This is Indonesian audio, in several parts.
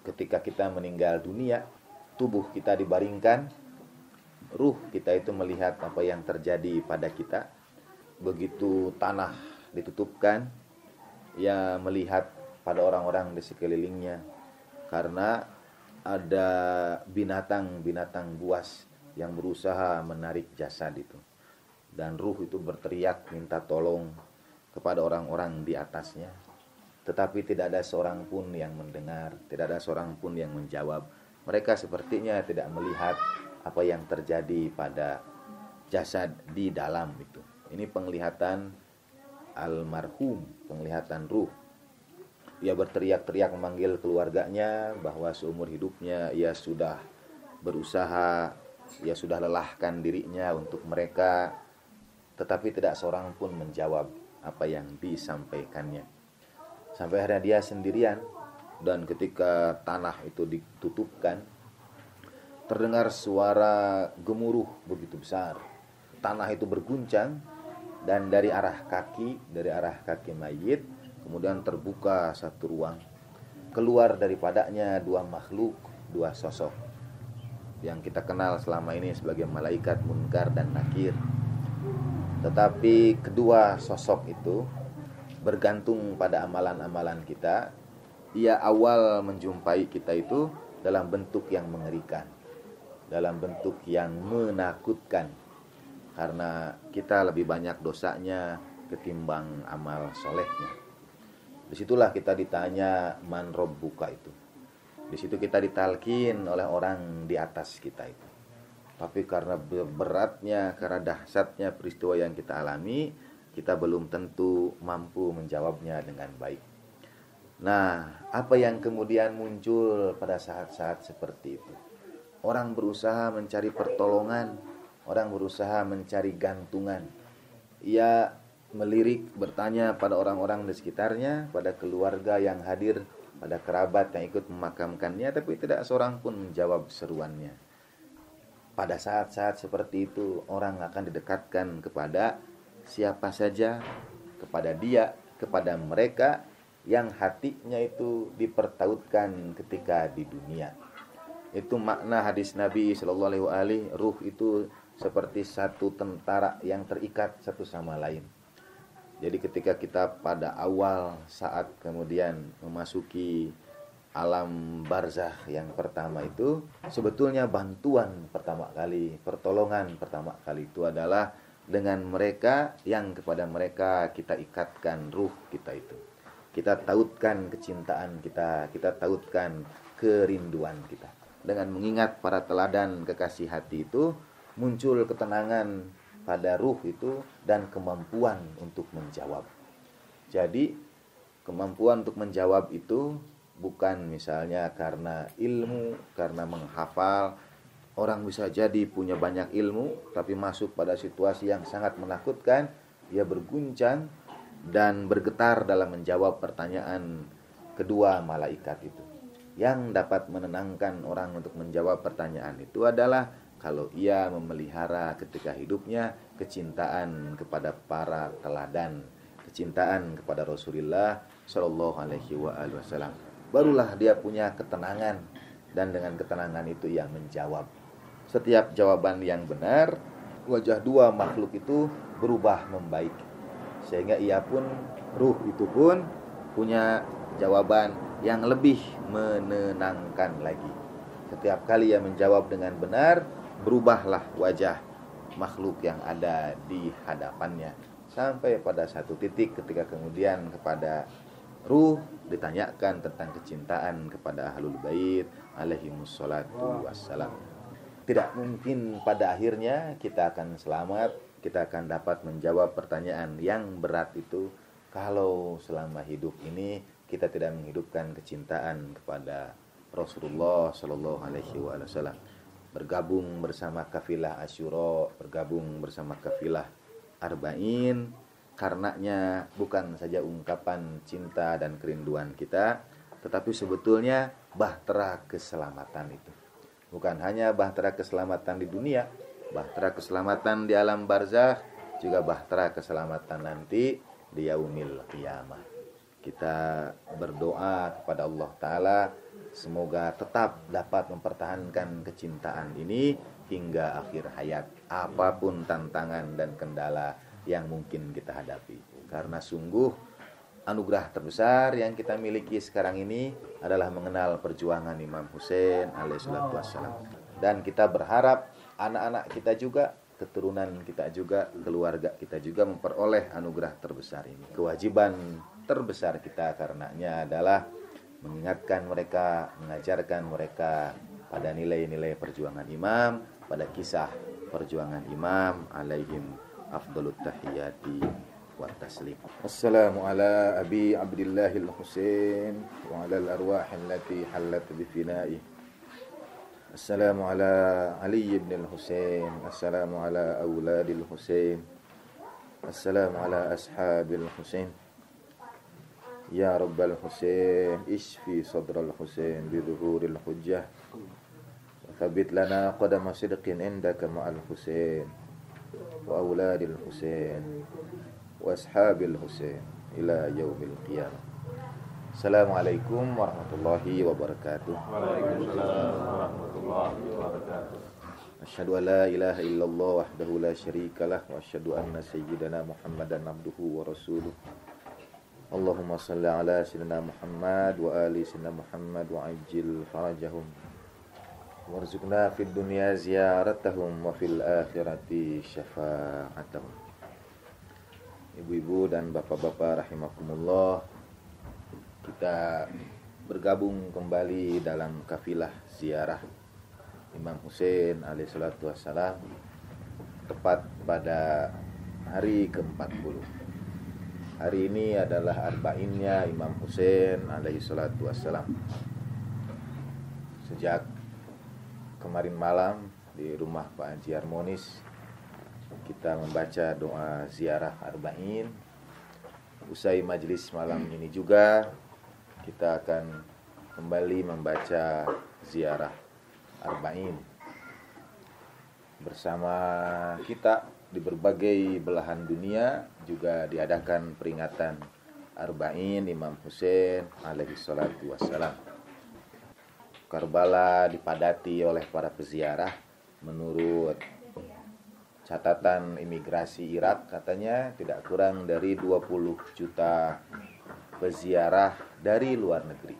ketika kita meninggal dunia, tubuh kita dibaringkan, ruh kita itu melihat apa yang terjadi pada kita. Begitu tanah ditutupkan, ia melihat pada orang-orang di sekelilingnya, karena ada binatang-binatang buas yang berusaha menarik jasad itu. Dan ruh itu berteriak minta tolong kepada orang-orang di atasnya. Tetapi tidak ada seorang pun yang mendengar, tidak ada seorang pun yang menjawab. Mereka sepertinya tidak melihat apa yang terjadi pada jasad di dalam itu. Ini penglihatan almarhum, penglihatan ruh. Ia berteriak-teriak memanggil keluarganya bahwa seumur hidupnya ia sudah berusaha, ia sudah lelahkan dirinya untuk mereka, tetapi tidak seorang pun menjawab apa yang disampaikannya. Sampai akhirnya dia sendirian, dan ketika tanah itu ditutupkan, terdengar suara gemuruh begitu besar. Tanah itu berguncang, dan dari arah kaki mayit, kemudian terbuka satu ruang. Keluar daripadanya dua makhluk, dua sosok yang kita kenal selama ini sebagai malaikat Munkar dan Nakir. Tetapi kedua sosok itu bergantung pada amalan-amalan kita. Ia awal menjumpai kita itu dalam bentuk yang mengerikan, dalam bentuk yang menakutkan, karena kita lebih banyak dosanya ketimbang amal solehnya. Disitulah kita ditanya man robbuka itu. Di situ kita ditalkin oleh orang di atas kita itu. Tapi karena beratnya, karena dahsyatnya peristiwa yang kita alami, kita belum tentu mampu menjawabnya dengan baik. Nah, apa yang kemudian muncul pada saat-saat seperti itu? Orang berusaha mencari pertolongan, orang berusaha mencari gantungan. Ia melirik, bertanya pada orang-orang di sekitarnya, pada keluarga yang hadir, pada kerabat yang ikut memakamkannya, tapi tidak seorang pun menjawab seruannya. Pada saat-saat seperti itu, orang akan didekatkan kepada siapa saja, kepada dia, kepada mereka yang hatinya itu dipertautkan ketika di dunia. Itu makna hadis Nabi Shallallahu Alaihi Wasallam, ruh itu seperti satu tentara yang terikat satu sama lain. Jadi ketika kita pada awal saat kemudian memasuki alam barzakh yang pertama itu, sebetulnya bantuan pertama kali, pertolongan pertama kali itu adalah dengan mereka yang kepada mereka kita ikatkan ruh kita itu. Kita tautkan kecintaan kita, kita tautkan kerinduan kita. Dengan mengingat para teladan kekasih hati itu, muncul ketenangan pada ruh itu dan kemampuan untuk menjawab. Jadi kemampuan untuk menjawab itu bukan misalnya karena ilmu, karena menghafal. Orang bisa jadi punya banyak ilmu, tapi masuk pada situasi yang sangat menakutkan, ia berguncang dan bergetar dalam menjawab pertanyaan kedua malaikat itu. Yang dapat menenangkan orang untuk menjawab pertanyaan itu adalah kalau ia memelihara ketika hidupnya kecintaan kepada para teladan, kecintaan kepada Rasulullah Shallallahu Alaihi Wasallam. Barulah dia punya ketenangan, dan dengan ketenangan itu ia menjawab. Setiap jawaban yang benar, wajah dua makhluk itu berubah membaik, sehingga ia pun, ruh itu pun punya jawaban yang lebih menenangkan lagi. Setiap kali ia menjawab dengan benar, berubahlah wajah makhluk yang ada di hadapannya, sampai pada satu titik ketika kemudian kepada ruh ditanyakan tentang kecintaan kepada Ahlul Bait alaihimussalatu wassalam. Tidak mungkin pada akhirnya kita akan selamat, kita akan dapat menjawab pertanyaan yang berat itu kalau selama hidup ini kita tidak menghidupkan kecintaan kepada Rasulullah Shallallahu Alaihi Wasallam. Bergabung bersama kafilah Asyura, bergabung bersama kafilah Arba'in, karenanya bukan saja ungkapan cinta dan kerinduan kita, tetapi sebetulnya bahtera keselamatan itu. Bukan hanya bahtera keselamatan di dunia, bahtera keselamatan di alam barzakh, juga bahtera keselamatan nanti di yaumil qiyamah. kita berdoa kepada Allah Ta'ala semoga tetap dapat mempertahankan kecintaan ini hingga akhir hayat, apapun tantangan dan kendala yang mungkin kita hadapi. Karena sungguh anugerah terbesar yang kita miliki sekarang ini adalah mengenal perjuangan Imam Hussein alaihissalatu wassalam. Dan kita berharap anak-anak kita juga, keturunan kita juga, keluarga kita juga memperoleh anugerah terbesar ini. Kewajiban terbesar kita karenanya adalah mengingatkan mereka, mengajarkan mereka pada nilai-nilai perjuangan imam, pada kisah perjuangan imam alaihim afdalut tahiyati wa taslim. Assalamu ala abi Abdillahil Husain wa ala al-arwah allati halat bi fina'i. Assalamu ala Ali ibn al-Husain. Assalamu ala auladil Husain. Assalamu ala ashabil Husain. Ya Rabbal Husain, ishfi sadral Husain bidhuhuril hujjah. Thabit lana qadama sidqin indaka ma'al Husain wa auladil Husain wa ashabil Husain ila yaumil qiyamah. Assalamualaikum warahmatullahi wabarakatuh. Waalaikumsalam warahmatullahi wabarakatuh. Asyhadu an la ilaha illallah wahdahu la syarikalah wa asyhadu anna sayyidana Muhammadan abduhu wa rasuluh. Allahumma salli ala sayyidina Muhammad wa ali sayyidina Muhammad wa ajil farajahum warzuqna fid dunya ziyaratahum wa fil akhirati syafa'atahum. Ibu-ibu dan bapak-bapak rahimakumullah, kita bergabung kembali dalam kafilah ziarah Imam Hussein alaihissalatu wassalam tepat pada hari ke-40. Hari ini adalah arba'innya Imam Hussein alaihissalatu wassalam. Sejak kemarin malam di rumah Pak Haji Harmonis kita membaca doa ziarah arba'in. Usai majelis malam ini juga kita akan kembali membaca ziarah arba'in bersama kita. Di berbagai belahan dunia juga diadakan peringatan arba'in Imam Hussein alaihi salatu wassalam. Karbala dipadati oleh para peziarah. Menurut catatan imigrasi Irak katanya tidak kurang dari 20 juta peziarah dari luar negeri.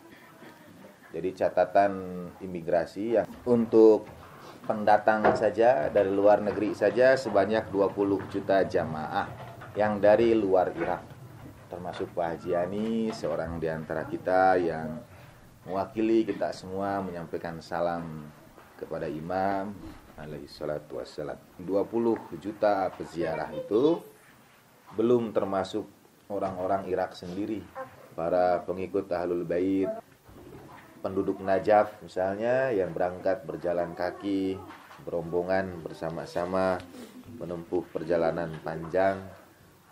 Jadi catatan imigrasi yang untuk pendatang saja dari luar negeri saja sebanyak 20 juta jamaah yang dari luar Irak. Termasuk Pak Haji Yani, seorang di antara kita yang mewakili kita semua menyampaikan salam kepada Imam alaihi salatu wassalam. 20 juta peziarah itu belum termasuk orang-orang Irak sendiri, para pengikut Ahlul Bait, penduduk Najaf misalnya yang berangkat berjalan kaki, berombongan bersama-sama menempuh perjalanan panjang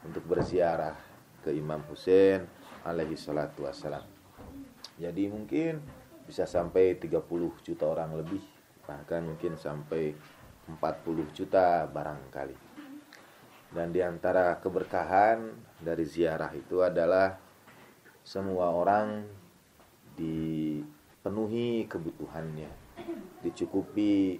untuk berziarah ke Imam Hussein alaihi salatu wassalam. Jadi mungkin bisa sampai 30 juta orang lebih, bahkan mungkin sampai 40 juta barangkali. Dan di antara keberkahan dari ziarah itu adalah semua orang dipenuhi kebutuhannya, dicukupi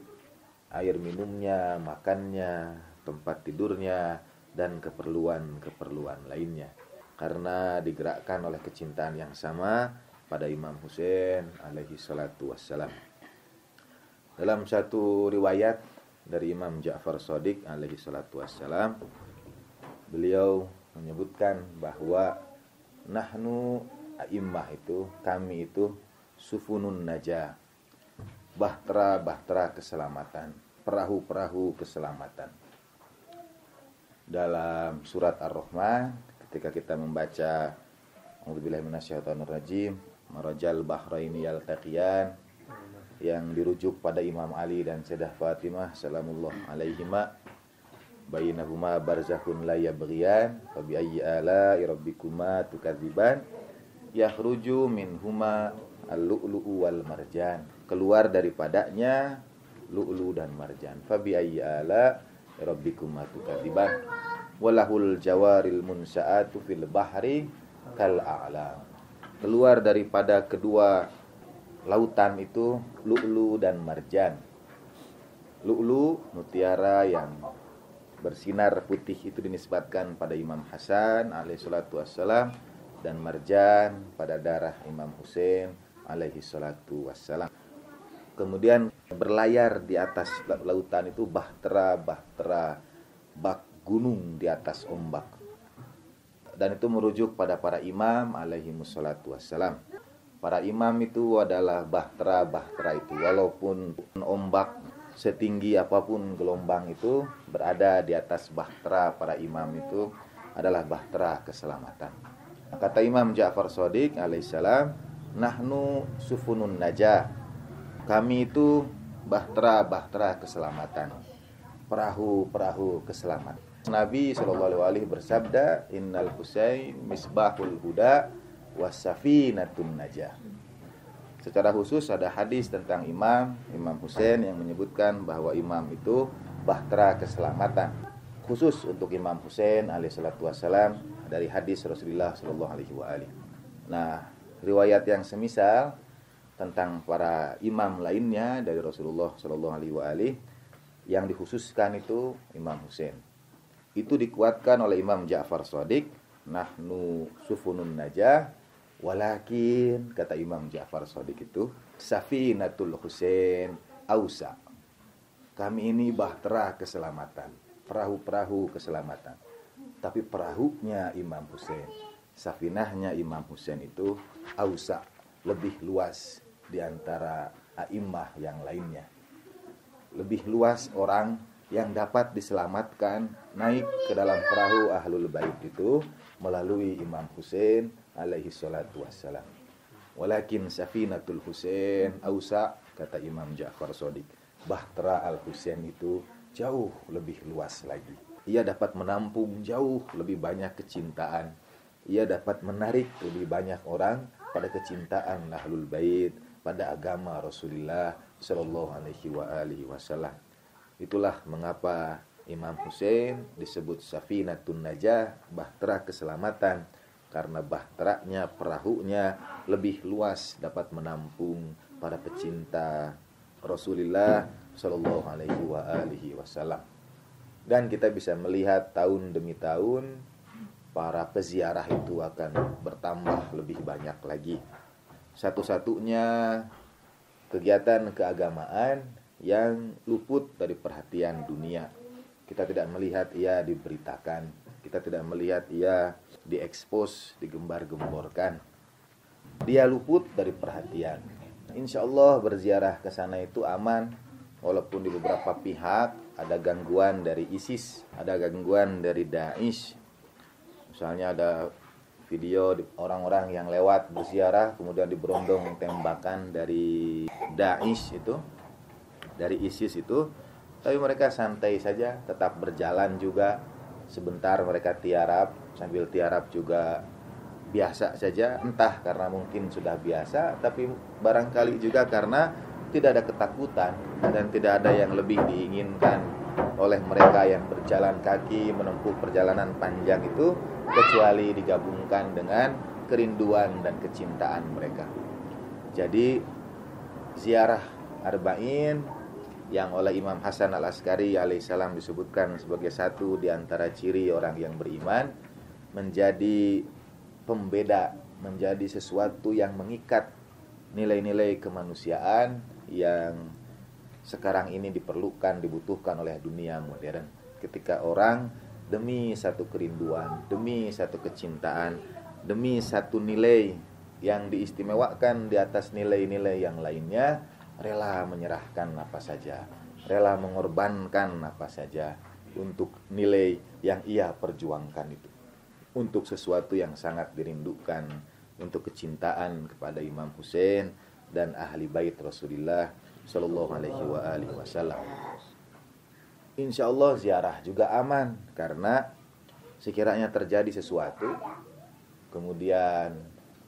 air minumnya, makannya, tempat tidurnya, dan keperluan-keperluan lainnya. Karena digerakkan oleh kecintaan yang sama pada Imam Hussein alaihi salatu wassalam. Dalam satu riwayat dari Imam Ja'far Shadiq alaihi salatu wassalam, beliau menyebutkan bahwa nahnu a'immah itu, kami itu sufunun najah, bahtera-bahtera keselamatan, perahu-perahu keselamatan. Dalam surat Ar-Rahman ketika kita membaca A'udzubillahi minasyaitonir rajim, marajal bahraini yaltaqiyan, yang dirujuk pada Imam Ali dan Sayyidah Fatimah salamullah alaihima, bainahuma barzakhun la yabghiyan fa bi ayyi ala'i rabbikuma tukadziban yakhruju minhuma al-lu'lu'u wal marjan, keluar daripadanya lu'lu dan marjan. Fa bi ayyi ala'i rabbikuma tukadziban walahul jawaril munsa'atu fil bahri kal a'lam. Keluar daripada kedua lautan itu lu'lu dan marjan. Lu'lu, mutiara yang bersinar putih, itu dinisbatkan pada Imam Hasan alaihi salatu wassalam, dan marjan pada darah Imam Husain alaihi salatu wassalam. Kemudian berlayar di atas lautan itu bahtera, bak gunung di atas ombak. Dan itu merujuk pada para imam alaihi salatu wassalam. Para imam itu adalah bahtera itu. Walaupun ombak setinggi apapun gelombang itu berada di atas bahtera para imam itu adalah bahtera keselamatan. Kata Imam Ja'far Shadiq alaihissalam, nahnu sufunun najah. Kami itu bahtera keselamatan, perahu keselamatan. Nabi SAW bersabda, innal Husain misbahul huda wassafinatun najah. Secara khusus ada hadis tentang Imam Husain yang menyebutkan bahwa imam itu bahtera keselamatan. Khusus untuk Imam Husain alaihissalatu wassalam dari hadis Rasulullah sallallahu alaihi wa alihi. Nah, riwayat yang semisal tentang para imam lainnya dari Rasulullah sallallahu alaihi wa alihi yang dikhususkan itu Imam Husain. Itu dikuatkan oleh Imam Ja'far Shadiq, nahnu sufunun najah, walakin, kata Imam Ja'far Shadiq itu, safinatul Husain ausa. Kami ini bahtera keselamatan, perahu keselamatan. Tapi perahunya Imam Husain, safinahnya Imam Husain itu ausa, lebih luas di antara a'immah yang lainnya. Lebih luas orang yang dapat diselamatkan naik ke dalam perahu Ahlul Bait itu melalui Imam Husain alaihi salatu wassalam. Walakin safinatul Husain ausa, kata Imam Ja'far Shadiq, bahtera al-Husain itu jauh lebih luas lagi. Ia dapat menampung jauh lebih banyak kecintaan. Ia dapat menarik lebih banyak orang pada kecintaan Ahlul Bait, pada agama Rasulullah sallallahu alaihi wa alihi wasallam. Itulah mengapa Imam Husain disebut safinatun najah, bahtera keselamatan, karena bahteranya, perahunya lebih luas, dapat menampung para pecinta Rasulullah sallallahu alaihi wa alihi wasallam. Dan kita bisa melihat tahun demi tahun para peziarah itu akan bertambah lebih banyak lagi. Satu-satunya kegiatan keagamaan yang luput dari perhatian dunia. Kita tidak melihat ia diberitakan, kita tidak melihat ia diekspos, digembar-gemborkan. Dia luput dari perhatian. Insya Allah berziarah ke sana itu aman, walaupun di beberapa pihak ada gangguan dari ISIS, ada gangguan dari Daesh. Misalnya ada video orang-orang yang lewat berziarah kemudian diberondong tembakan dari Daesh itu, dari ISIS itu, tapi mereka santai saja, tetap berjalan juga. Sebentar mereka tiarap, sambil tiarap juga biasa saja, entah karena mungkin sudah biasa, tapi barangkali juga karena tidak ada ketakutan dan tidak ada yang lebih diinginkan oleh mereka yang berjalan kaki menempuh perjalanan panjang itu, kecuali digabungkan dengan kerinduan dan kecintaan mereka. Jadi ziarah Arba'in yang oleh Imam Hasan al-Askari alaihissalam disebutkan sebagai satu di antara ciri orang yang beriman, menjadi pembeda, menjadi sesuatu yang mengikat nilai-nilai kemanusiaan yang sekarang ini diperlukan, dibutuhkan oleh dunia modern. Ketika orang demi satu kerinduan, demi satu kecintaan, demi satu nilai yang diistimewakan di atas nilai-nilai yang lainnya, rela menyerahkan apa saja, rela mengorbankan apa saja untuk nilai yang ia perjuangkan itu, untuk sesuatu yang sangat dirindukan, untuk kecintaan kepada Imam Husain dan ahli bait Rasulullah sallallahu alaihi wasallam. Insyaallah ziarah juga aman, karena sekiranya terjadi sesuatu, kemudian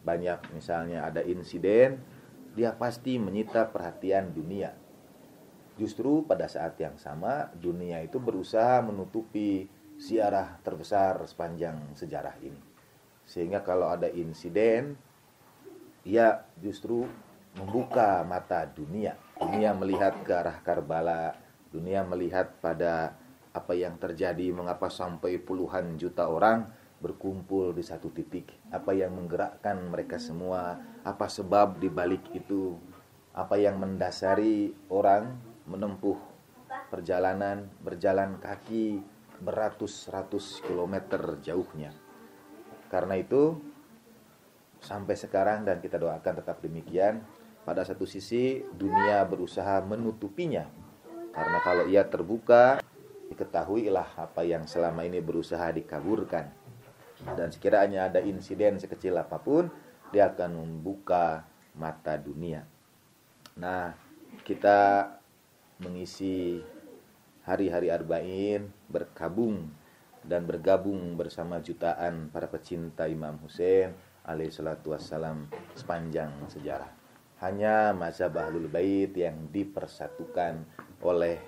banyak misalnya ada insiden, dia pasti menyita perhatian dunia. Justru pada saat yang sama, dunia itu berusaha menutupi ziarah terbesar sepanjang sejarah ini. Sehingga kalau ada insiden, ia justru membuka mata dunia. Dunia melihat ke arah Karbala, dunia melihat pada apa yang terjadi, mengapa sampai puluhan juta orang berkumpul di satu titik, apa yang menggerakkan mereka semua, apa sebab di balik itu, apa yang mendasari orang menempuh perjalanan, berjalan kaki beratus-ratus kilometer jauhnya. Karena itu sampai sekarang, dan kita doakan tetap demikian, pada satu sisi dunia berusaha menutupinya, karena kalau ia terbuka, diketahuilah apa yang selama ini berusaha dikaburkan. Dan sekiranya ada insiden sekecil apapun, dia akan membuka mata dunia. Nah, kita mengisi hari-hari Arba'in bergabung bersama jutaan para pecinta Imam Hussein alaihi salatu wassalam sepanjang sejarah. Hanya mazhab Ahlul Bait yang dipersatukan oleh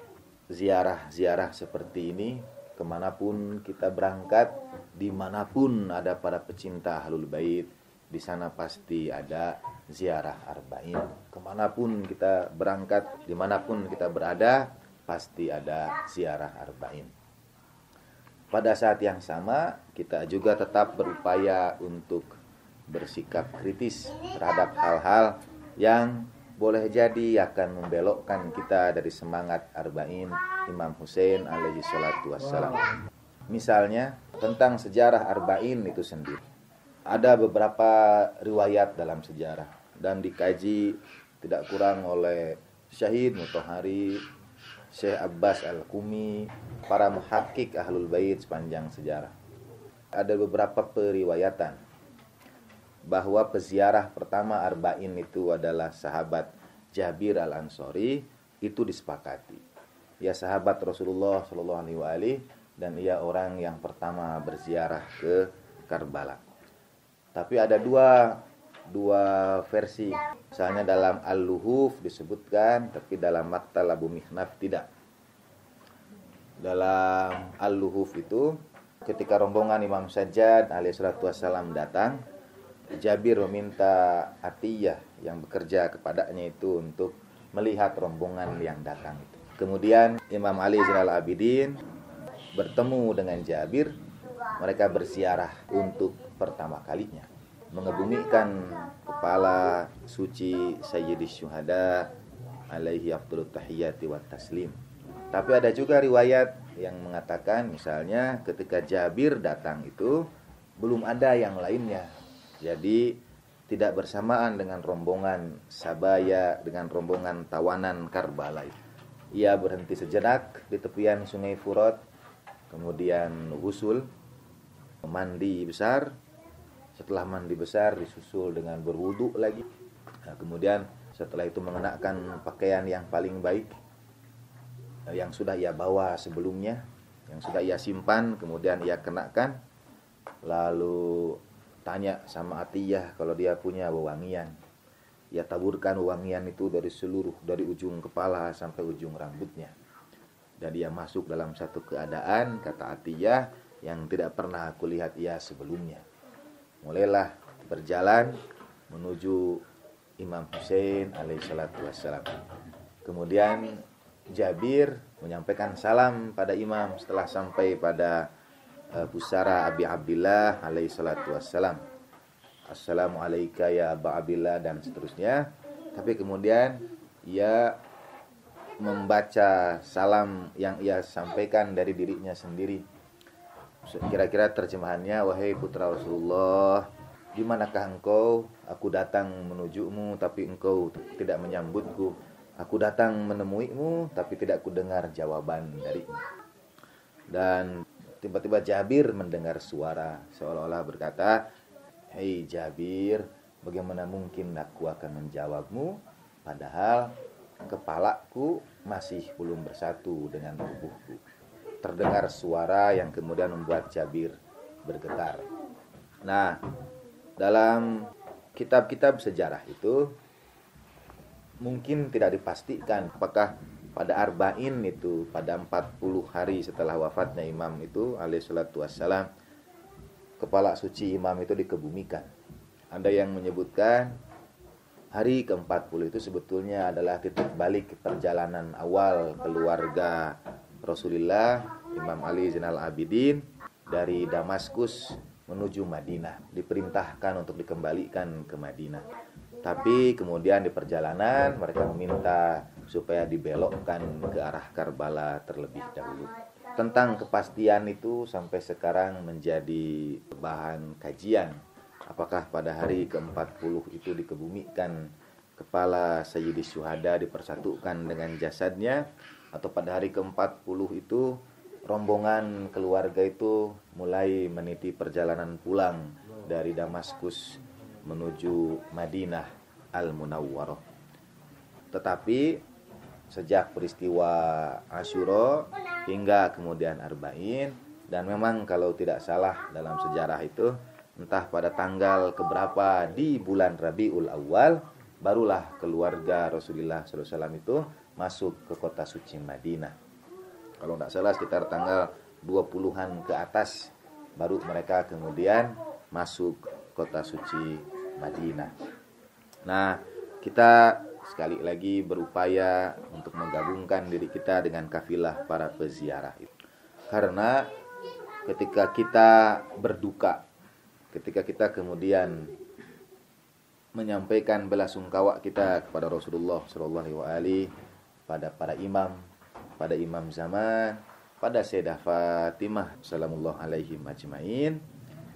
ziarah-ziarah seperti ini. Kemanapun kita berangkat, dimanapun ada para pecinta Ahlul Bait, di sana pasti ada ziarah Arba'in. Kemanapun kita berangkat, dimanapun kita berada, pasti ada ziarah Arba'in. Pada saat yang sama, kita juga tetap berupaya untuk bersikap kritis terhadap hal-hal yang boleh jadi akan membelokkan kita dari semangat Arba'in Imam Hussein alaihi salatu wassalam. Misalnya tentang sejarah Arba'in itu sendiri. Ada beberapa riwayat dalam sejarah dan dikaji tidak kurang oleh Syahid Mutahari, Syekh Abbas Al-Qumi, para muhakkik Ahlul Bait sepanjang sejarah. Ada beberapa periwayatan bahwa peziarah pertama Arba'in itu adalah sahabat Jabir Al-Ansori, itu disepakati. Ia sahabat Rasulullah SAW dan ia orang yang pertama berziarah ke Karbala. Tapi ada dua versi. Misalnya dalam Al-Luhuf disebutkan, tapi dalam Maktal Abu Mihnaf tidak. Dalam Al-Luhuf itu ketika rombongan Imam Sajjad alaihi salatu wassalam datang, Jabir meminta Atiyah yang bekerja kepadanya itu untuk melihat rombongan yang datang itu. Kemudian Imam Ali Zainal Abidin bertemu dengan Jabir. Mereka berziarah untuk pertama kalinya, mengebumikan kepala suci Sayyidis Syuhada alaihi afdalut tahiyyati wat taslim. Tapi ada juga riwayat yang mengatakan misalnya ketika Jabir datang itu belum ada yang lainnya. Jadi tidak bersamaan dengan rombongan Sabaya, dengan rombongan tawanan Karbala. Ia berhenti sejenak di tepian sungai Furat, kemudian wusul, mandi besar. Setelah mandi besar disusul dengan berwudu lagi. Nah, kemudian setelah itu mengenakan pakaian yang paling baik yang sudah ia bawa sebelumnya, yang sudah ia simpan, kemudian ia kenakan. Lalu tanya sama Atiyah kalau dia punya wewangian. Ia taburkan wewangian itu dari ujung kepala sampai ujung rambutnya. Dan dia masuk dalam satu keadaan, kata Atiyah, yang tidak pernah aku lihat ia sebelumnya. Mulailah berjalan menuju Imam Hussein alaihi salatu wassalam. Kemudian Jabir menyampaikan salam pada imam setelah sampai pada pusara Abi Abdillah alaihi salatu wassalam. Assalamualaikum ya Aba Abdillah dan seterusnya. Tapi kemudian ia membaca salam yang ia sampaikan dari dirinya sendiri. Kira-kira terjemahannya, wahai putra Rasulullah, di manakah engkau? Aku datang menujumu tapi engkau tidak menyambutku. Aku datang menemuimu tapi tidak kudengar jawaban darimu. Dan tiba-tiba Jabir mendengar suara seolah-olah berkata, hei Jabir, bagaimana mungkin aku akan menjawabmu padahal kepalaku masih belum bersatu dengan tubuhku. Terdengar suara yang kemudian membuat Jabir bergetar. Nah, dalam kitab-kitab sejarah itu mungkin tidak dipastikan apakah pada Arba'in itu, pada 40 hari setelah wafatnya imam itu alaihi salatu wassalam, kepala suci imam itu dikebumikan. Ada yang menyebutkan hari ke-40 itu sebetulnya adalah titik balik perjalanan awal keluarga Rasulullah Imam Ali Zainal Abidin dari Damaskus menuju Madinah. Diperintahkan untuk dikembalikan ke Madinah. Tapi kemudian di perjalanan mereka meminta supaya dibelokkan ke arah Karbala terlebih dahulu. Tentang kepastian itu sampai sekarang menjadi bahan kajian. Apakah pada hari ke-40 itu dikebumikan kepala Sayyidi Syuhada dipersatukan dengan jasadnya, atau pada hari ke-40 itu rombongan keluarga itu mulai meniti perjalanan pulang dari Damaskus menuju Madinah Al-Munawwarah. Tetapi sejak peristiwa Asyura hingga kemudian Arba'in, dan memang kalau tidak salah dalam sejarah itu entah pada tanggal keberapa di bulan Rabiul Awal barulah keluarga Rasulullah SAW itu masuk ke kota suci Madinah. Kalau tidak salah sekitar tanggal 20-an ke atas baru mereka kemudian masuk kota suci Madinah. Nah, kita sekali lagi berupaya untuk menggabungkan diri kita dengan kafilah para peziarah itu. Karena ketika kita berduka, ketika kita kemudian menyampaikan belasungkawa kita kepada Rasulullah sallallahu alaihi pada para imam, pada imam zaman, pada Sayyidah Fatimah sallallahu alaihi majma'in,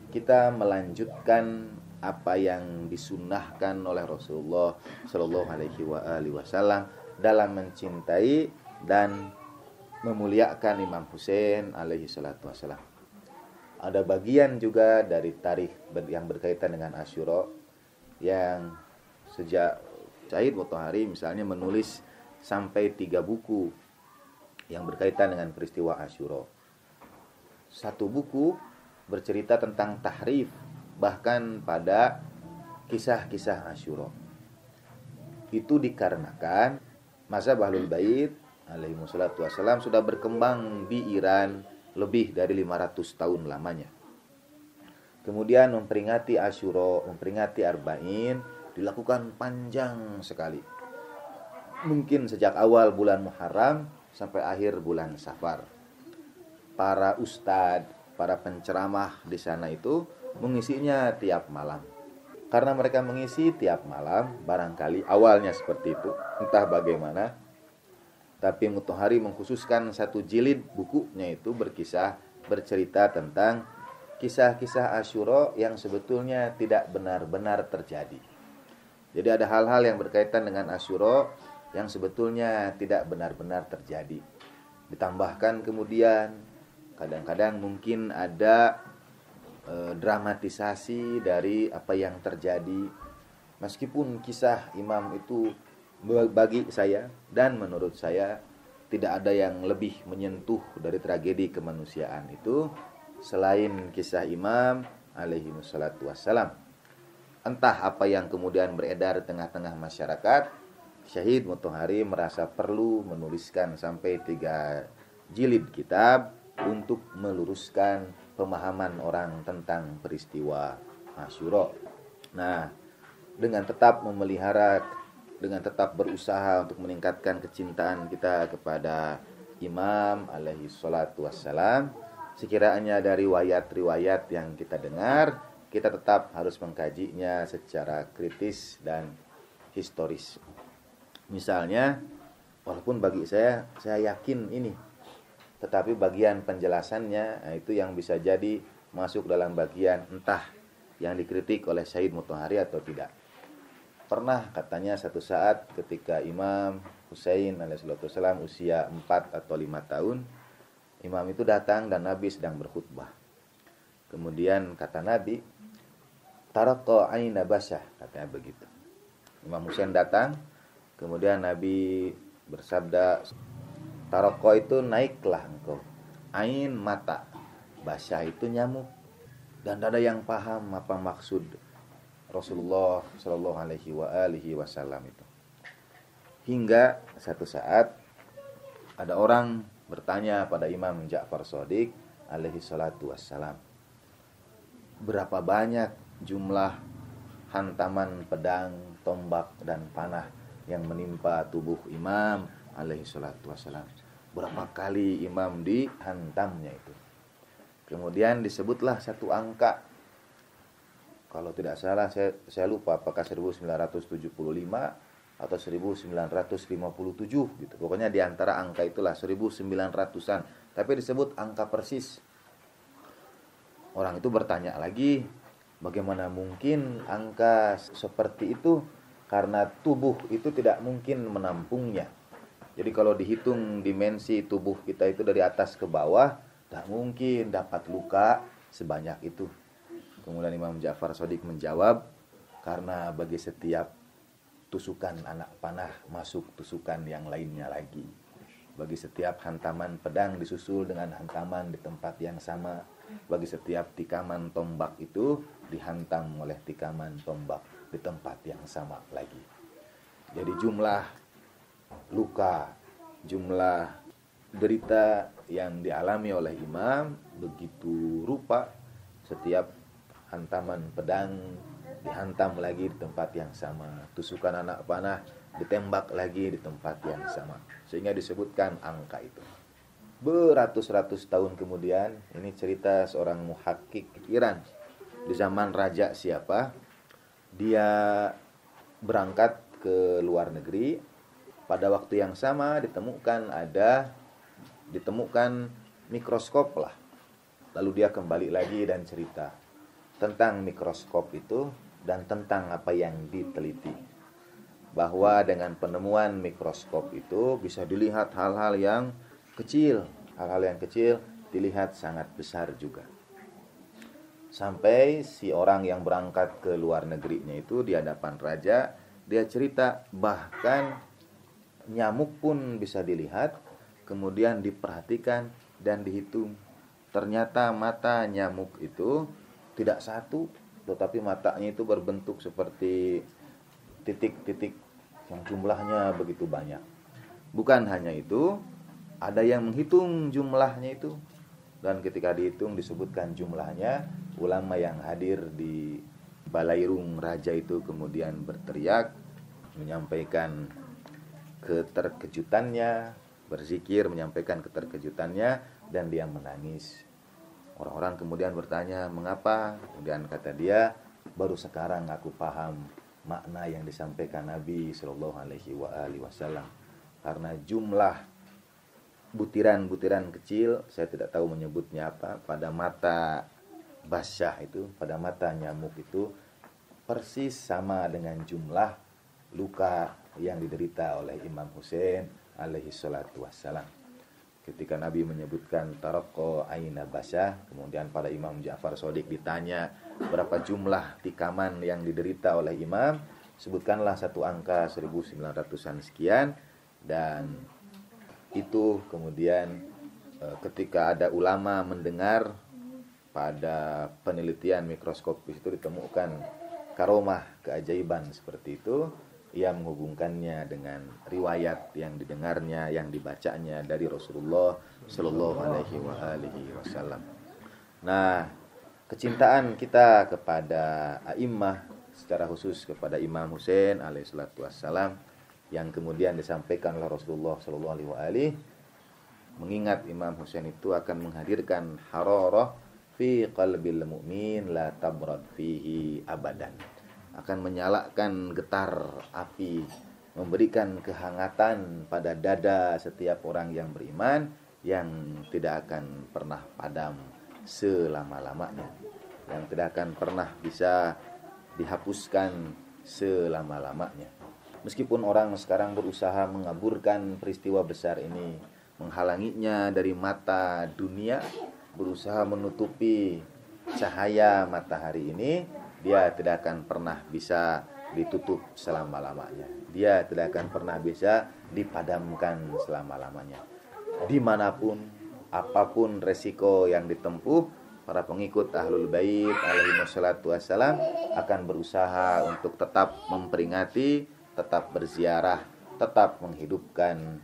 kita melanjutkan apa yang disunnahkan oleh Rasulullah sallallahu alaihi wasallam dalam mencintai dan memuliakan Imam Husain alaihi salatu wasallam. Ada bagian juga dari tarikh yang berkaitan dengan Asyura yang sejak Said Mutahari misalnya menulis sampai 3 buku yang berkaitan dengan peristiwa Asyura. Satu buku bercerita tentang tahrif bahkan pada kisah-kisah Asyura. Itu dikarenakan mazhab Ahlul Bait alaihi wassalatu wassalam sudah berkembang di Iran lebih dari 500 tahun lamanya. Kemudian memperingati Asyura, memperingati Arba'in dilakukan panjang sekali. Mungkin sejak awal bulan Muharram sampai akhir bulan Safar. Para ustadz, para penceramah di sana itu mengisinya tiap malam. Karena mereka mengisi tiap malam, barangkali awalnya seperti itu, entah bagaimana. Tapi Mutahari mengkhususkan satu jilid bukunya itu bercerita tentang kisah-kisah Asyura yang sebetulnya tidak benar-benar terjadi. Jadi ada hal-hal yang berkaitan dengan Asyura yang sebetulnya tidak benar-benar terjadi. Ditambahkan kemudian kadang-kadang mungkin ada dramatisasi dari apa yang terjadi. Meskipun kisah imam itu bagi saya dan menurut saya tidak ada yang lebih menyentuh dari tragedi kemanusiaan itu selain kisah imam alaihi wassalatu wassalam. Entah apa yang kemudian beredar di tengah-tengah masyarakat, Syahid Mutahari merasa perlu menuliskan sampai 3 jilid kitab untuk meluruskan pemahaman orang tentang peristiwa Asyura. Nah, dengan tetap berusaha untuk meningkatkan kecintaan kita kepada Imam alaihi salatu wassalam, sekiranya dari riwayat-riwayat yang kita dengar, kita tetap harus mengkajinya secara kritis dan historis. Misalnya, walaupun bagi saya yakin ini, tetapi bagian penjelasannya itu yang bisa jadi masuk dalam bagian entah yang dikritik oleh Sayyid Mutahari atau tidak. Pernah katanya satu saat ketika Imam Husain alaihissalam usia 4 atau 5 tahun, imam itu datang dan Nabi sedang berkhutbah. Kemudian kata Nabi, "Taraqa aina basah," katanya begitu. Imam Husain datang, kemudian Nabi bersabda, "Taraqa itu naiklah engkau. Ain mata, basah itu nyamuk." Dan ada yang paham apa maksud Rasulullah sallallahu alaihi wasallam itu. Hingga satu saat ada orang bertanya pada Imam Ja'far Shadiq alaihi salatu wassalam, berapa banyak jumlah hantaman pedang, tombak, dan panah yang menimpa tubuh Imam alaihi salatu wassalam. Berapa kali Imam dihantamnya itu. Kemudian disebutlah satu angka. Kalau tidak salah saya lupa apakah 1975 atau 1957 gitu. Pokoknya di antara angka itulah 1900-an. Tapi disebut angka persis. Orang itu bertanya lagi, bagaimana mungkin angka seperti itu? Karena tubuh itu tidak mungkin menampungnya. Jadi kalau dihitung dimensi tubuh kita itu dari atas ke bawah, tak mungkin dapat luka sebanyak itu. Kemudian Imam Ja'far Shadiq menjawab, karena bagi setiap tusukan anak panah masuk tusukan yang lainnya lagi. Bagi setiap hantaman pedang disusul dengan hantaman di tempat yang sama. Bagi setiap tikaman tombak itu dihantam oleh tikaman tombak di tempat yang sama lagi. Jadi jumlah luka, jumlah derita yang dialami oleh Imam begitu rupa. Setiap hantaman pedang dihantam lagi di tempat yang sama. Tusukan anak panah ditembak lagi di tempat yang sama. Sehingga disebutkan angka itu. Beratus-ratus tahun kemudian, ini cerita seorang muhakkik Iran. Di zaman raja siapa? Dia berangkat ke luar negeri. Pada waktu yang sama ditemukan mikroskop lah. Lalu dia kembali lagi dan cerita tentang mikroskop itu dan tentang apa yang diteliti. Bahwa dengan penemuan mikroskop itu bisa dilihat hal-hal yang kecil. Hal-hal yang kecil dilihat sangat besar juga. Sampai si orang yang berangkat ke luar negerinya itu di hadapan raja, dia cerita bahkan nyamuk pun bisa dilihat, kemudian diperhatikan dan dihitung. Ternyata mata nyamuk itu tidak satu, tetapi matanya itu berbentuk seperti titik-titik yang jumlahnya begitu banyak. Bukan hanya itu, ada yang menghitung jumlahnya itu. Dan ketika dihitung disebutkan jumlahnya, ulama yang hadir di balairung raja itu kemudian berteriak, menyampaikan keterkejutannya, berzikir menyampaikan keterkejutannya, dan dia menangis. Orang-orang kemudian bertanya, mengapa? Kemudian kata dia, baru sekarang aku paham makna yang disampaikan Nabi Shallallahu Alaihi Wasallam. Karena jumlah butiran-butiran kecil, saya tidak tahu menyebutnya apa, pada mata basyah itu, pada mata nyamuk itu, persis sama dengan jumlah luka yang diderita oleh Imam Husain alaihi salatu wassalam. Ketika Nabi menyebutkan taraqqa aina basyah, kemudian pada Imam Ja'far Shadiq ditanya berapa jumlah tikaman yang diderita oleh Imam, sebutkanlah satu angka 1900-an sekian. Dan itu kemudian ketika ada ulama mendengar pada penelitian mikroskopis itu ditemukan karomah, keajaiban seperti itu, ia menghubungkannya dengan riwayat yang didengarnya, yang dibacanya dari Rasulullah Shallallahu Alaihi Wasallam. Nah, kecintaan kita kepada a'immah, secara khusus kepada Imam Husain alaihissalatu wassalam, yang kemudian disampaikan oleh Rasulullah Shallallahu Alaihi Wasallam, mengingat Imam Husain itu akan menghadirkan hararah fi qalbil mu'min la tabrad fihi abadan, akan menyalakan getar api, memberikan kehangatan pada dada setiap orang yang beriman, yang tidak akan pernah padam selama-lamanya, yang tidak akan pernah bisa dihapuskan selama-lamanya. Meskipun orang sekarang berusaha mengaburkan peristiwa besar ini, menghalanginya dari mata dunia, berusaha menutupi cahaya matahari ini, dia tidak akan pernah bisa ditutup selama-lamanya. Dia tidak akan pernah bisa dipadamkan selama-lamanya. Dimanapun, apapun resiko yang ditempuh, para pengikut Ahlul Bait alaihi wassalatu wassalam akan berusaha untuk tetap memperingati, tetap berziarah, tetap menghidupkan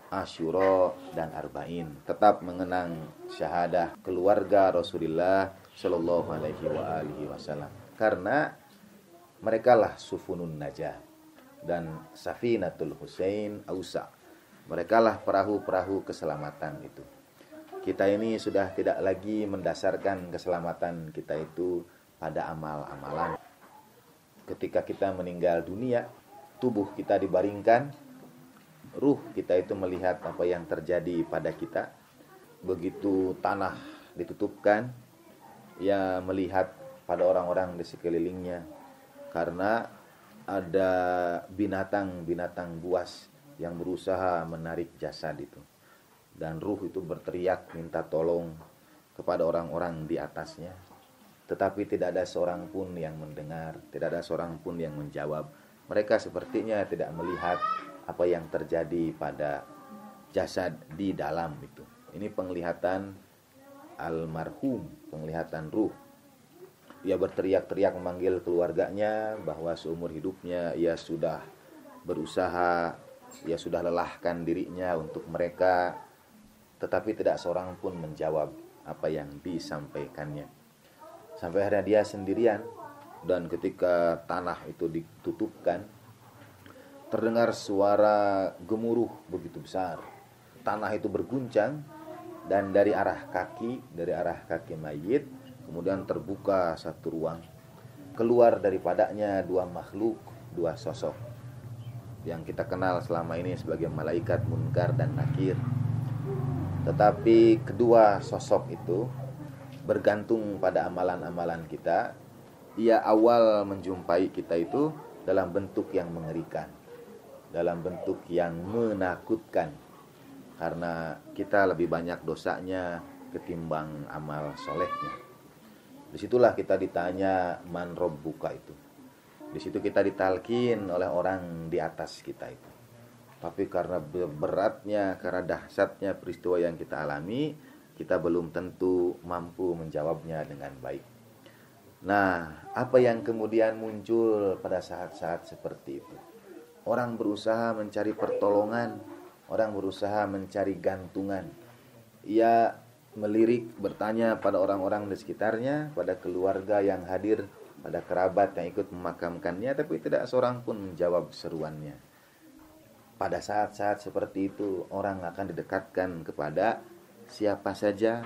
Asyura dan Arba'in, tetap mengenang syahadah keluarga Rasulullah Shallallahu Alaihi Wasallam, karena mereka lah sufunun najah dan safinatul Husain ausa. Mereka lah perahu-perahu keselamatan itu. Kita ini sudah tidak lagi mendasarkan keselamatan kita itu pada amal-amalan. Ketika kita meninggal dunia, tubuh kita dibaringkan, ruh kita itu melihat apa yang terjadi pada kita. Begitu tanah ditutupkan, ia melihat pada orang-orang di sekelilingnya, karena ada binatang-binatang buas yang berusaha menarik jasad itu. Dan ruh itu berteriak minta tolong kepada orang-orang di atasnya. Tetapi tidak ada seorang pun yang mendengar, tidak ada seorang pun yang menjawab. Mereka sepertinya tidak melihat apa yang terjadi pada jasad di dalam itu. Ini penglihatan almarhum, penglihatan ruh. Ia berteriak-teriak memanggil keluarganya bahwa seumur hidupnya ia sudah berusaha, ia sudah lelahkan dirinya untuk mereka, tetapi tidak seorang pun menjawab apa yang disampaikannya. Sampai akhirnya dia sendirian, dan ketika tanah itu ditutupkan, terdengar suara gemuruh begitu besar. Tanah itu berguncang, dan dari arah kaki mayit, kemudian terbuka satu ruang. Keluar daripadanya dua makhluk, dua sosok yang kita kenal selama ini sebagai malaikat Munkar dan Nakir. Tetapi kedua sosok itu bergantung pada amalan-amalan kita. Ia awal menjumpai kita itu dalam bentuk yang mengerikan, dalam bentuk yang menakutkan, karena kita lebih banyak dosanya ketimbang amal solehnya. Disitulah kita ditanya man robbuka itu. Di situ kita ditalkin oleh orang di atas kita itu. Tapi karena beratnya, karena dahsyatnya peristiwa yang kita alami, kita belum tentu mampu menjawabnya dengan baik. Nah, apa yang kemudian muncul pada saat-saat seperti itu? Orang berusaha mencari pertolongan, orang berusaha mencari gantungan. Ia melirik, bertanya pada orang-orang di sekitarnya, pada keluarga yang hadir, pada kerabat yang ikut memakamkannya, tapi tidak seorang pun menjawab seruannya. Pada saat-saat seperti itu, orang akan didekatkan kepada siapa saja,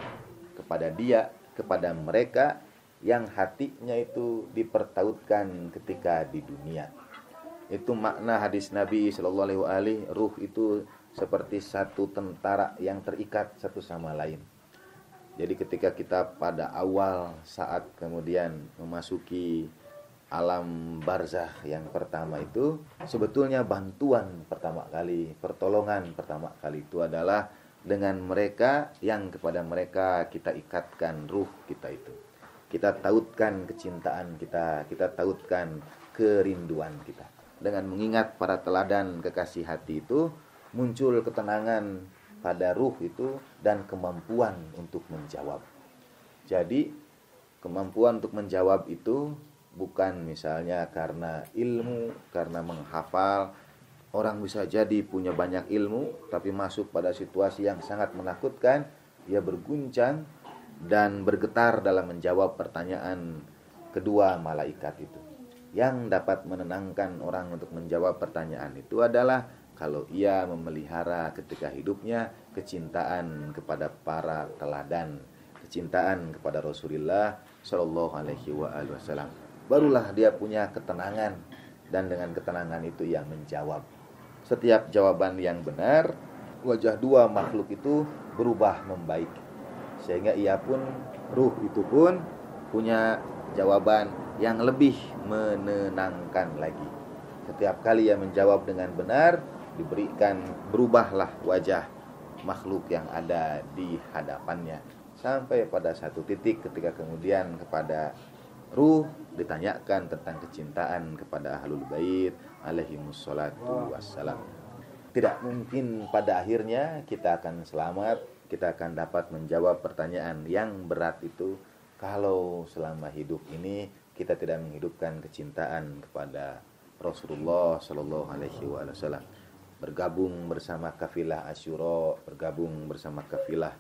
kepada dia, kepada mereka yang hatinya itu dipertautkan ketika di dunia. Itu makna hadis Nabi Shallallahu Alaihi Wasallam, ruh itu seperti satu tentara yang terikat satu sama lain. Jadi ketika kita pada awal saat kemudian memasuki alam barzakh yang pertama itu, sebetulnya bantuan pertama kali, pertolongan pertama kali itu adalah dengan mereka yang kepada mereka kita ikatkan ruh kita itu. Kita tautkan kecintaan kita, kita tautkan kerinduan kita. Dengan mengingat para teladan kekasih hati itu, muncul ketenangan pada ruh itu dan kemampuan untuk menjawab. Jadi kemampuan untuk menjawab itu bukan misalnya karena ilmu, karena menghafal. Orang bisa jadi punya banyak ilmu, tapi masuk pada situasi yang sangat menakutkan, ia berguncang dan bergetar dalam menjawab pertanyaan kedua malaikat itu. Yang dapat menenangkan orang untuk menjawab pertanyaan itu adalah kalau ia memelihara ketika hidupnya kecintaan kepada para teladan, kecintaan kepada Rasulullah Shallallahu Alaihi Wasallam. Barulah dia punya ketenangan, dan dengan ketenangan itu ia menjawab. Setiap jawaban yang benar, wajah dua makhluk itu berubah membaik, sehingga ia pun, ruh itu pun punya jawaban yang lebih menenangkan lagi. Setiap kali ia menjawab dengan benar, diberikan, berubahlah wajah makhluk yang ada di hadapannya, sampai pada satu titik ketika kemudian kepada ruh ditanyakan tentang kecintaan kepada ahlul bait alaihimussalatu wassalam. Tidak mungkin pada akhirnya kita akan selamat, kita akan dapat menjawab pertanyaan yang berat itu kalau selama hidup ini kita tidak menghidupkan kecintaan kepada Rasulullah Shallallahu Alaihi Wasallam. bergabung bersama kafilah Asyura, bergabung bersama kafilah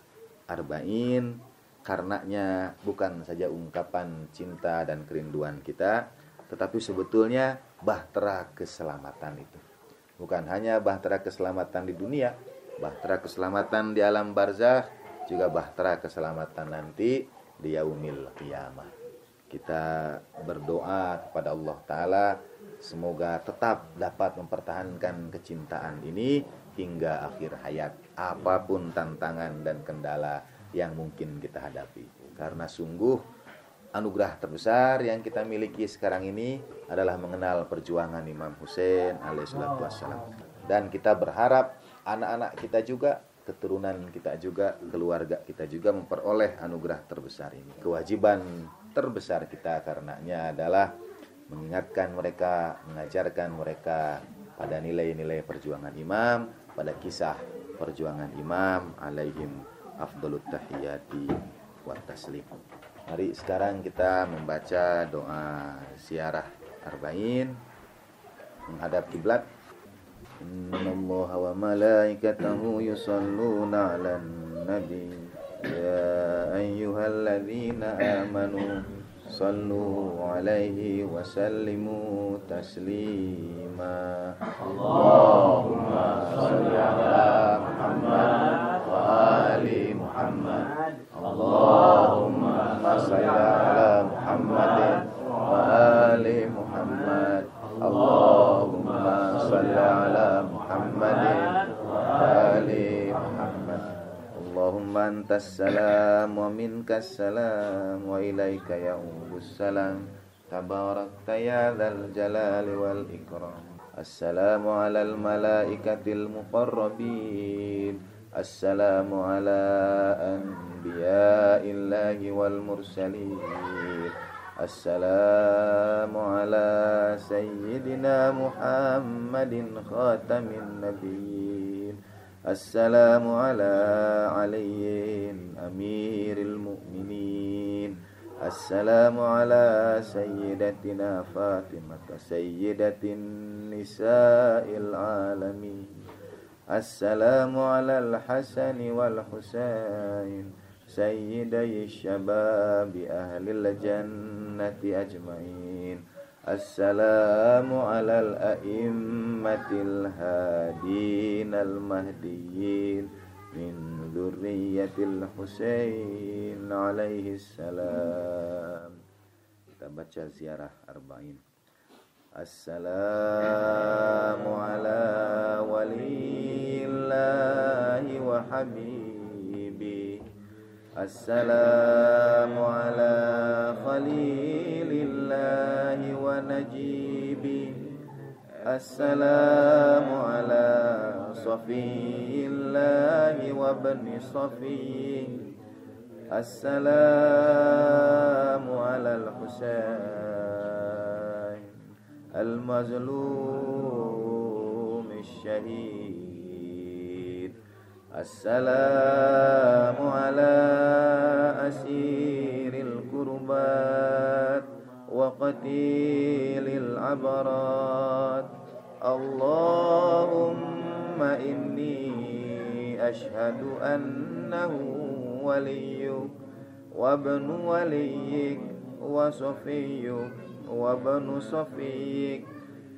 Arba'in, karenanya bukan saja ungkapan cinta dan kerinduan kita, tetapi sebetulnya bahtera keselamatan itu. Bukan hanya bahtera keselamatan di dunia, bahtera keselamatan di alam barzakh, juga bahtera keselamatan nanti di yaumil qiyamah. Kita berdoa kepada Allah Ta'ala semoga tetap dapat mempertahankan kecintaan ini hingga akhir hayat, apapun tantangan dan kendala yang mungkin kita hadapi. Karena sungguh anugerah terbesar yang kita miliki sekarang ini adalah mengenal perjuangan Imam Hussein alaihissalatu wassalam. Dan kita berharap anak-anak kita juga, keturunan kita juga, keluarga kita juga memperoleh anugerah terbesar ini. Kewajiban terbesar kita karenanya adalah mengingatkan mereka, mengajarkan mereka pada nilai-nilai perjuangan imam, pada kisah perjuangan imam alaihim afdalut tahiyati wa taslim. Mari sekarang kita membaca doa ziarah arba'in menghadap kiblat. Innallaha wa malaikatahu yusholluna 'alan nabi ya ayyuhalladzina amanu sallu 'alaihi wa sallimu taslima. Allahumma shalli 'ala Muhammad wa ali Muhammad. Allahumma shalli 'ala Muhammad wa ali Muhammad. Allahumma shalli 'ala Muhammadin wa ali Muhammad. Allahumma antas salam wa minkas salam wa ilaika ya'udus salam. Tabarakta ya dzal jalali wal ikram. Assalamu alal malaikatil muqarrabin. Assalamu ala anbiya'illahi wal mursalin. Assalamu ala sayyidina Muhammadin khatamin nabiyyin. Assalamu ala aliyin amiril mu'minin. Assalamu ala sayyidatina Fatimah sayyidatin nisa'il alamin. Assalamu ala al-Hasan wal Husain sayyiday syababi ahlil jannati ajmain. Assalamu alal a'immatil hadin al-mahdiyyin min dzurriyyatil Husain alaihi salam. Kita baca ziarah arba'in. Assalamu ala waliyillahi wa habibi. Assalamu ala khalilillahi wa najibi. Assalamu ala safiyillahi wa bani safiyi. Assalamu ala al-Husain al-mazlum al-shahid. Assalamu ala asiril kurbat wa qatilil abarat. Allahumma inni ashhadu annahu waliyyuk wa ibnu waliyyik wa safiyyuk wa ibnu safiyyik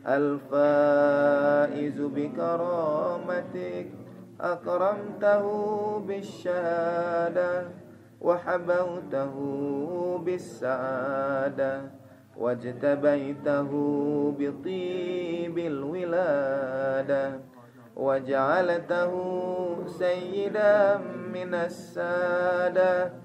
al-faizu bikaramatik. Akramtahu bisyahada wa habawtahu bissaada wajtabaitahu bitibil wilada waja'altahu sayyidan minas sada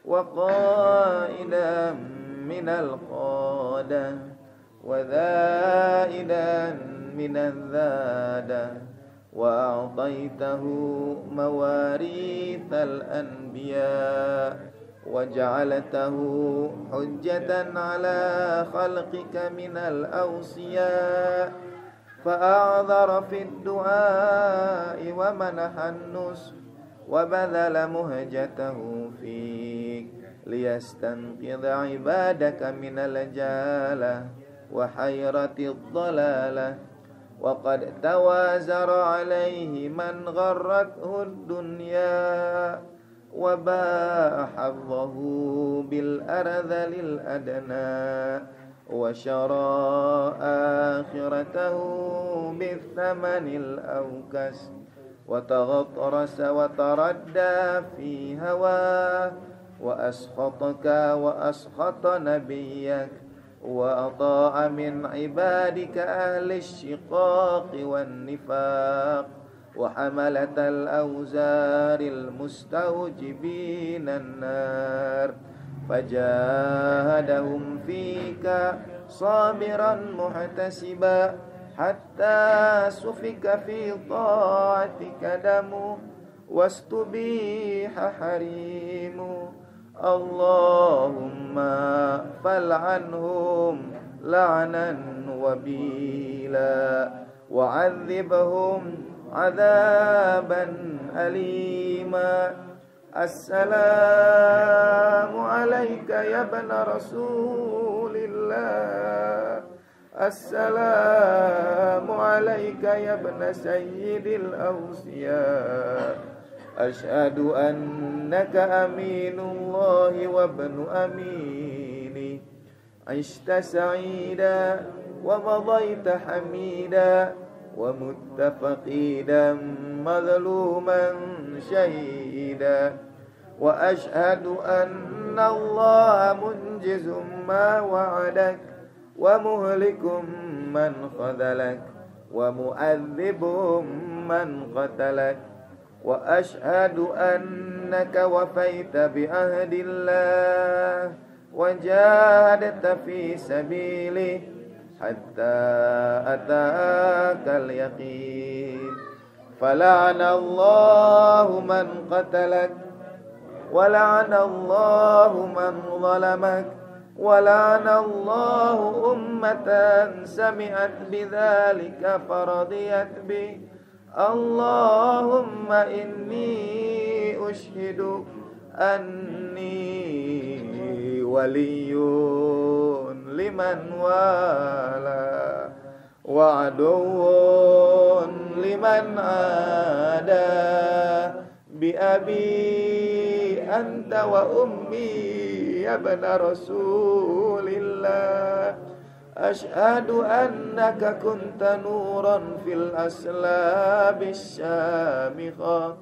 wa qaidan minal qada wa dhaidan minal dhada wa a'taitahu mawarithal anbiya wa ja'altahu hujjatan ala khalqika minal awsiya fa a'dhara fid du'ai wa manahan nus wa badhala muhjatahu fik liyastanqidha ibadaka minal jala wa hayratid dhalalah وقد توازر عليه من غرته الدنيا وباع حظه بالأرذل الأدنى وشرى آخرته بالثمن الأوكس وتغطرس وتردى في هواه وأسخطك وأسخط نبيك وأطاع من عبادك أهل الشقاق والنفاق وحملة الأوزار المستوجبين النار فجاهدهم فيك صابرا محتسبا حتى سفك في طاعتك دمه واستبيح حريمه اللهم فلعنهم لعنا وبيلا وعذبهم عذابا أليما السلام عليك يا ابن رسول الله السلام عليك يا ابن سيد الأوصياء أشهد أنك أمين الله وابن أمينه عشت سعيدا ومضيت حميدا ومت فقيدا مظلوما شهيدا وأشهد أن الله منجز ما وعدك ومهلك من خذلك ومؤذب من قتلك وأشهد أنك وفيت بعهد الله وجاهدت في سبيله حتى أتاك اليقين فلعن الله من قتلك ولعن الله من ظلمك ولعن الله أمة سمعت بذلك فرضيت به اللهم إني أشهد أني ولي لمن والى وعدو لمن عادى بأبي أنت وأمي يا ابن رسول الله أشهد أنك كنت نورا في الأسلاب الشامخة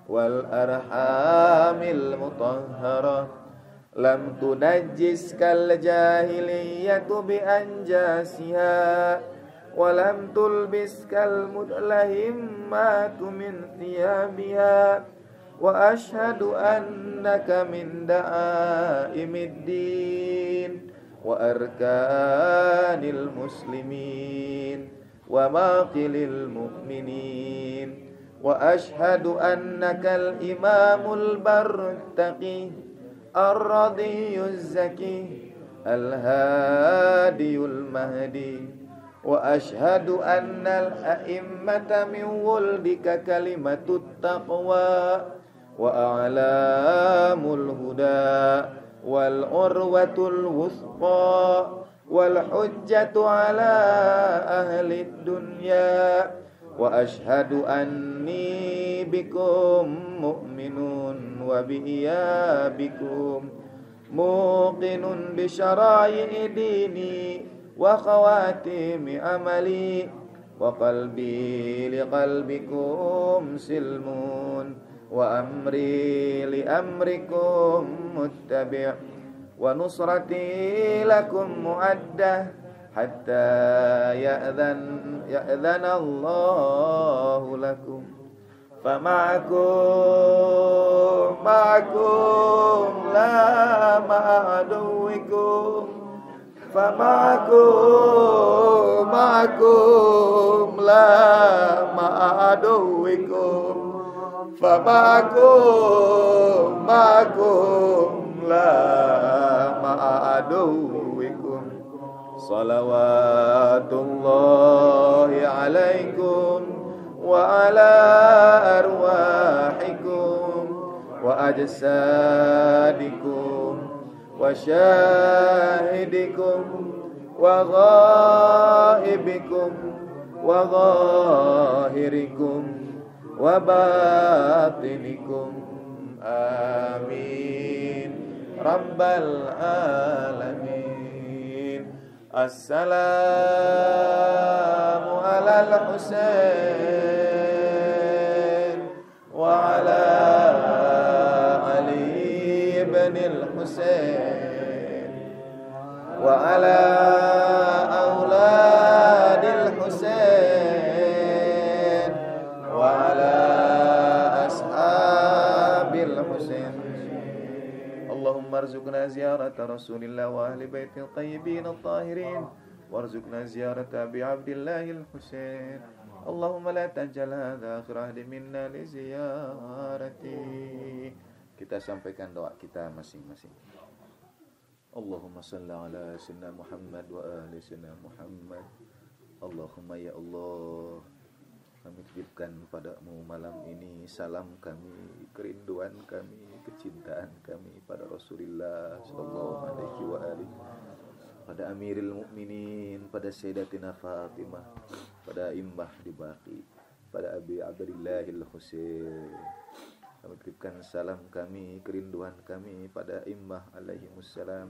والأرحام المطهرة لم تنجسك الجاهلية بأنجاسها ولم تلبسك المتلهمات من ثيابها وأشهد أنك من دعائم الدين وأركان المسلمين وماقل المؤمنين وأشهد أنك الإمام البر التقي الرضي الزكي الهادي المهدي وأشهد أن الأئمة من ولدك كلمة التقوى وأعلام الهدى والعروة الوثقى والحجة على أهل الدنيا وأشهد أني بكم مؤمن وبإيابكم موقن بشرائع ديني وخواتيم عملي وقلبي لقلبكم سلمون وأمري لأمركم متبع ونصرتي لكم مؤدة حتى يأذن الله لكم فمعكم لا مع عدوكم معكم لا مع عدوكم معكم لا مع عدوكم صلوات الله عليكم وعلى أرواحكم وأجسادكم وشاهدكم وغائبكم وظاهركم وباطنكم آمين رب العالمين. السلام على الحسين وعلى علي بن الحسين وعلى أولاد الحسين وعلى أصحاب الحسين. اللهم ارزقنا زيارة رسول الله وأهل بيت الطيبين الطاهرين وارزقنا زيارة أبي عبد الله الحسين. اللهم لا تجعل هذا آخر عهد منا لزيارتي. Kita sampaikan doa kita masing-masing. Allahumma salli ala sayyidina Muhammad wa ahli sayyidina Muhammad. Allahumma ya Allah, kami titipkan padamu malam ini salam kami, kerinduan kami, kecintaan kami pada Rasulullah sallallahu alaihi wa alihi, pada Amiril Mukminin, pada Sayyidatina Fatimah, pada Immah di Baqi, pada Abi Abdillahil Husain. Kami titipkan salam kami, kerinduan kami pada Immah alaihimussalam.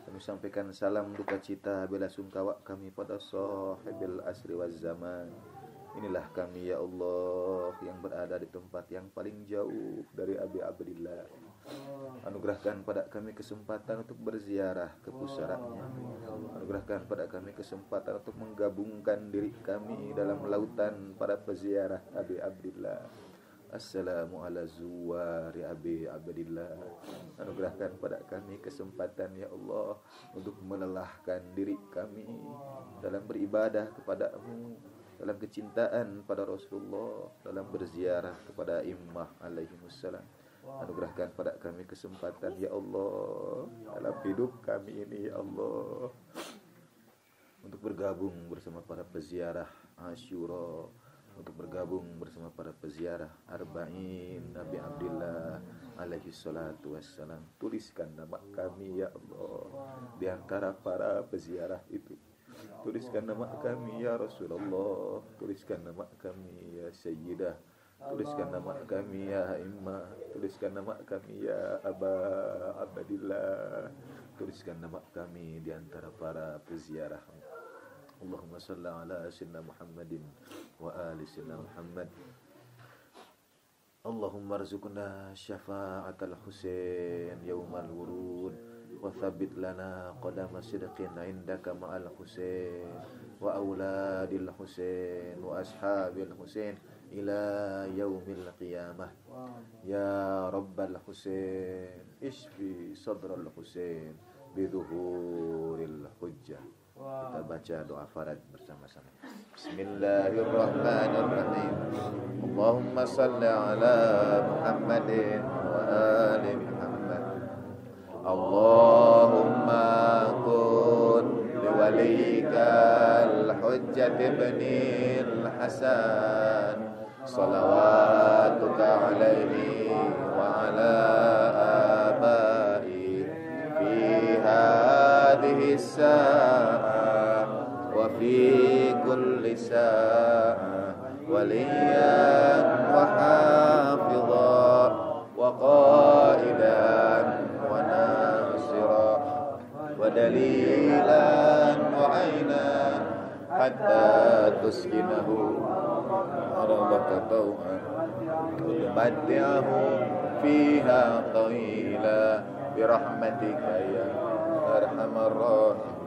Kami sampaikan salam duka cita bela sungkawa kami pada sahibil asri waz zaman. Inilah kami ya Allah yang berada di tempat yang paling jauh dari Abi Abdillah. Anugerahkan pada kami kesempatan untuk berziarah ke pusaranya. Anugerahkan pada kami kesempatan untuk menggabungkan diri kami dalam lautan para peziarah Abi Abdillah. Assalamu ala zuwari Abi Abdillah. Anugerahkan pada kami kesempatan ya Allah untuk melelahkan diri kami dalam beribadah kepadamu, dalam kecintaan pada Rasulullah, dalam berziarah kepada Immah alaihimussalam. Anugerahkan pada kami kesempatan ya Allah dalam hidup kami ini ya Allah untuk bergabung bersama para peziarah Asyura, untuk bergabung bersama para peziarah Arba'in Nabi Abdillah alaihi salatu wassalam. Tuliskan nama kami ya Allah di antara para peziarah itu. Tuliskan nama kami ya Rasulullah, tuliskan nama kami ya Sayyidah, tuliskan nama kami ya Immah, tuliskan nama kami ya Aba Abdillah, tuliskan nama kami di antara para peziarah. Allahumma salli ala sayyidina Muhammadin wa ali sayyidina Muhammad. Allahumma arzuqna syafa'atal Husain yaumal wurud wa thabbit lana qadama sidqin indaka ma'al Husain wa auladil Husain wa ashabil Husain ila yaumil qiyamah. Ya Rabbal Husain ishfi sadral Husain bidhuhuril hujjah. Kita baca doa farad bersama-sama. Bismillahirrahmanirrahim. Allahumma salli ala Muhammadin wa ali Muhammad. Allahumma kun liwalika al-hujjat ibnil Hasan salawatuka alaihi wa ala abai fi hadhihi as-sa'ah wa fi kulli sa'ah waliyan wa hafidha wa qaidan wa nasira wa dalilan wa aina hatta tuskinahu arabaka taw'an wa tumatti'ahu fiha tawila birahmatika ya arhamar rahimin.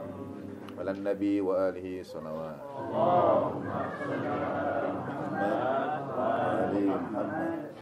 Walan nabi wa alihi salawat. Allahumma salli ala Muhammad wa ali Muhammad.